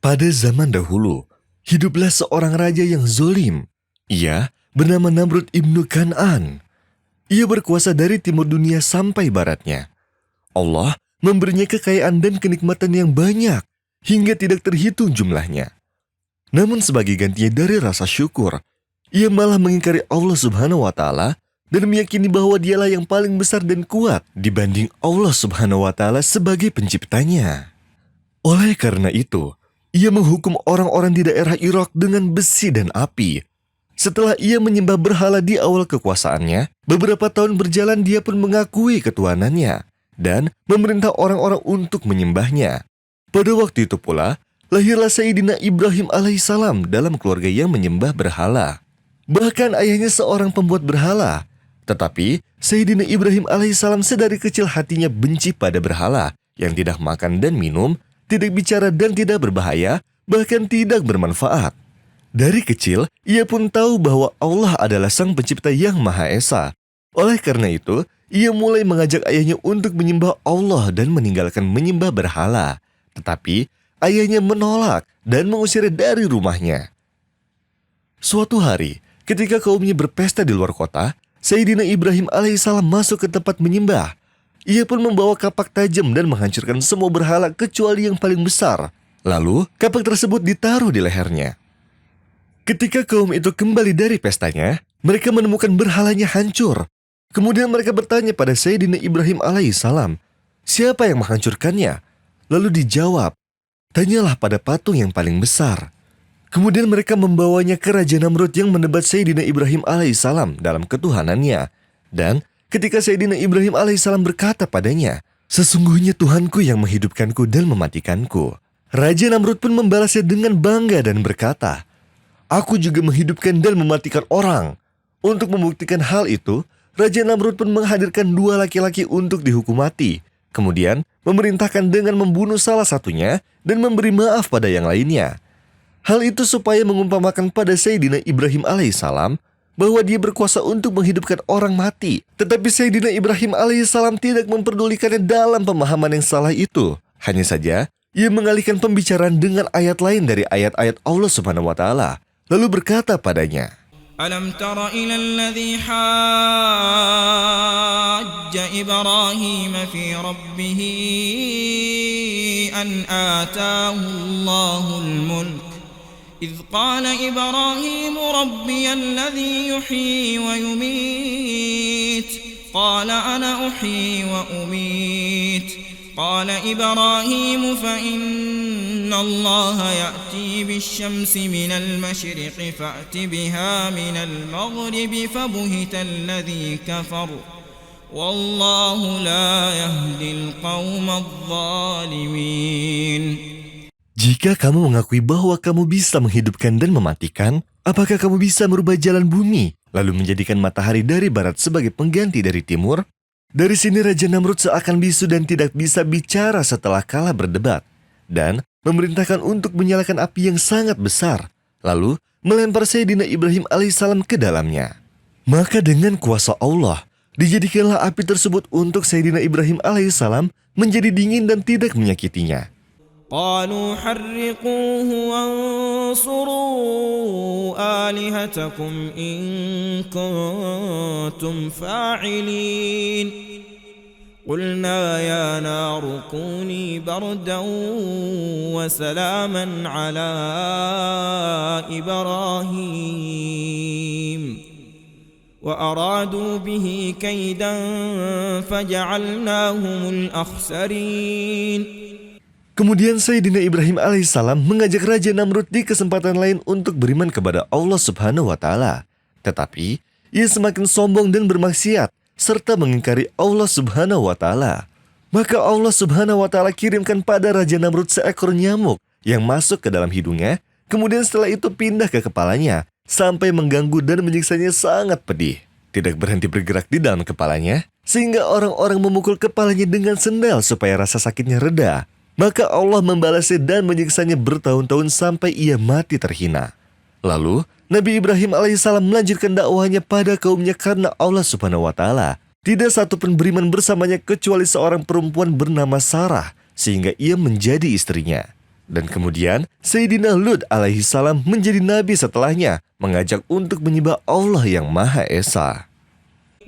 Pada zaman dahulu, hiduplah seorang raja yang zolim. Ia bernama Namrud ibnu Kan'an. Ia berkuasa dari timur dunia sampai baratnya. Allah memberinya kekayaan dan kenikmatan yang banyak, hingga tidak terhitung jumlahnya. Namun sebagai gantinya dari rasa syukur, ia malah mengingkari Allah Subhanahu wa Ta'ala dan meyakini bahwa dialah yang paling besar dan kuat dibanding Allah Subhanahu wa Ta'ala sebagai penciptanya. Oleh karena itu, ia menghukum orang-orang di daerah Irak dengan besi dan api. Setelah ia menyembah berhala di awal kekuasaannya, beberapa tahun berjalan dia pun mengakui ketuhanannya dan memerintah orang-orang untuk menyembahnya. Pada waktu itu pula, lahirlah Sayyidina Ibrahim alaihissalam dalam keluarga yang menyembah berhala. Bahkan ayahnya seorang pembuat berhala. Tetapi Sayyidina Ibrahim alaihissalam sedari kecil hatinya benci pada berhala yang tidak makan dan minum, tidak bicara dan tidak berbahaya, bahkan tidak bermanfaat. Dari kecil, ia pun tahu bahwa Allah adalah Sang Pencipta yang Maha Esa. Oleh karena itu, ia mulai mengajak ayahnya untuk menyembah Allah dan meninggalkan menyembah berhala. Tetapi, ayahnya menolak dan mengusirnya dari rumahnya. Suatu hari, ketika kaumnya berpesta di luar kota, Sayyidina Ibrahim alaihissalam masuk ke tempat menyembah. Ia pun membawa kapak tajam dan menghancurkan semua berhala kecuali yang paling besar. Lalu, kapak tersebut ditaruh di lehernya. Ketika kaum itu kembali dari pestanya, mereka menemukan berhalanya hancur. Kemudian mereka bertanya pada Sayyidina Ibrahim alaihissalam, siapa yang menghancurkannya? Lalu dijawab, tanyalah pada patung yang paling besar. Kemudian mereka membawanya ke Raja Namrud yang menebat Sayyidina Ibrahim alaihissalam dalam ketuhanannya. Dan ketika Sayyidina Ibrahim alaihissalam berkata padanya, sesungguhnya Tuhanku yang menghidupkanku dan mematikanku. Raja Namrud pun membalasnya dengan bangga dan berkata, aku juga menghidupkan dan mematikan orang. Untuk membuktikan hal itu, Raja Namrud pun menghadirkan dua laki-laki untuk dihukum mati. Kemudian memerintahkan dengan membunuh salah satunya dan memberi maaf pada yang lainnya. Hal itu supaya mengumpamakan pada Sayyidina Ibrahim alaihissalam bahwa dia berkuasa untuk menghidupkan orang mati. Tetapi Sayyidina Ibrahim alaihissalam tidak memperdulikannya dalam pemahaman yang salah itu. Hanya saja, ia mengalihkan pembicaraan dengan ayat lain dari ayat-ayat Allah Subhanahu wa Ta'ala. Lalu berkata padanya, Alam tara ila alladhi hajja Ibrahim fi rabbih an ataahu Allahul mulk إذ قال إبراهيم ربي الذي يحيي ويميت قال أنا أحيي وأميت قال إبراهيم فإن الله يأتي بالشمس من المشرق فأت بها من المغرب فبهت الذي كفر والله لا يهدي القوم الظالمين. jika kamu mengakui bahwa kamu bisa menghidupkan dan mematikan, apakah kamu bisa merubah jalan bumi, lalu menjadikan matahari dari barat sebagai pengganti dari timur? Dari sini Raja Namrud seakan bisu dan tidak bisa bicara setelah kalah berdebat, dan memerintahkan untuk menyalakan api yang sangat besar, lalu melempar Sayyidina Ibrahim alaihissalam ke dalamnya. Maka dengan kuasa Allah, dijadikanlah api tersebut untuk Sayyidina Ibrahim alaihissalam menjadi dingin dan tidak menyakitinya. قالوا حرقوه وانصروا آلهتكم إن كنتم فاعلين قلنا يا نار كوني بردا وسلاما على إبراهيم وأرادوا به كيدا فجعلناهم الأخسرين. Kemudian Sayyidina Ibrahim alaihissalam mengajak Raja Namrud di kesempatan lain untuk beriman kepada Allah Subhanahu wa Ta'ala. Tetapi ia semakin sombong dan bermaksiat serta mengingkari Allah Subhanahu wa Ta'ala. Maka Allah Subhanahu wa Ta'ala kirimkan pada Raja Namrud seekor nyamuk yang masuk ke dalam hidungnya, kemudian setelah itu pindah ke kepalanya sampai mengganggu dan menyiksanya sangat pedih. Tidak berhenti bergerak di dalam kepalanya, sehingga orang-orang memukul kepalanya dengan sendal supaya rasa sakitnya reda. Maka Allah membalasnya dan menyiksanya bertahun-tahun sampai ia mati terhina. Lalu Nabi Ibrahim alaihissalam melanjutkan dakwahnya pada kaumnya karena Allah Subhanahu wa Ta'ala tidak satu pun beriman bersamanya kecuali seorang perempuan bernama Sarah, sehingga ia menjadi istrinya. Dan kemudian Sayyidina Lut alaihi salam menjadi nabi setelahnya, mengajak untuk menyembah Allah yang Maha Esa.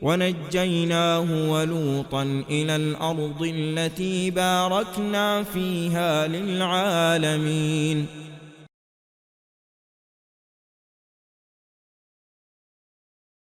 ونجيناه ولوطا إلى الأرض التي باركنا فيها للعالمين